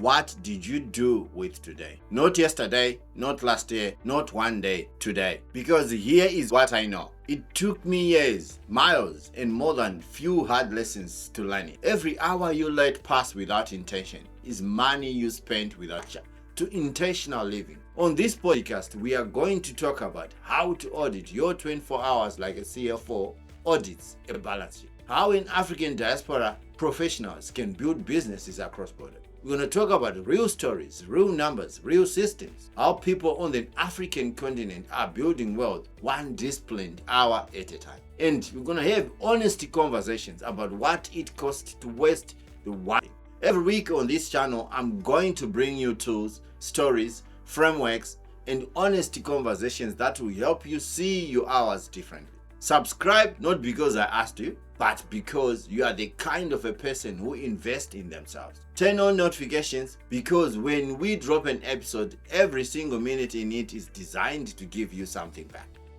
What did you do with today? Not yesterday, not last year, not one day, today. Because here is what I know. It took me years, miles, and more than few hard lessons to learn it. Every hour you let pass without intention is money you spent without to intentional living. On this podcast, we are going to talk about how to audit your 24 hours like a CFO audits a balance sheet. How in African diaspora professionals can build businesses across borders. We're going to talk about real stories, real numbers, real systems, how people on the African continent are building wealth one disciplined hour at a time. And we're going to have honest conversations about what it costs to waste the one. Every week on this channel, I'm going to bring you tools, stories, frameworks, and honest conversations that will help you see your hours differently. Subscribe not because I asked you, but because you are the kind of a person who invests in themselves. Turn on notifications because when we drop an episode, every single minute in it is designed to give you something back.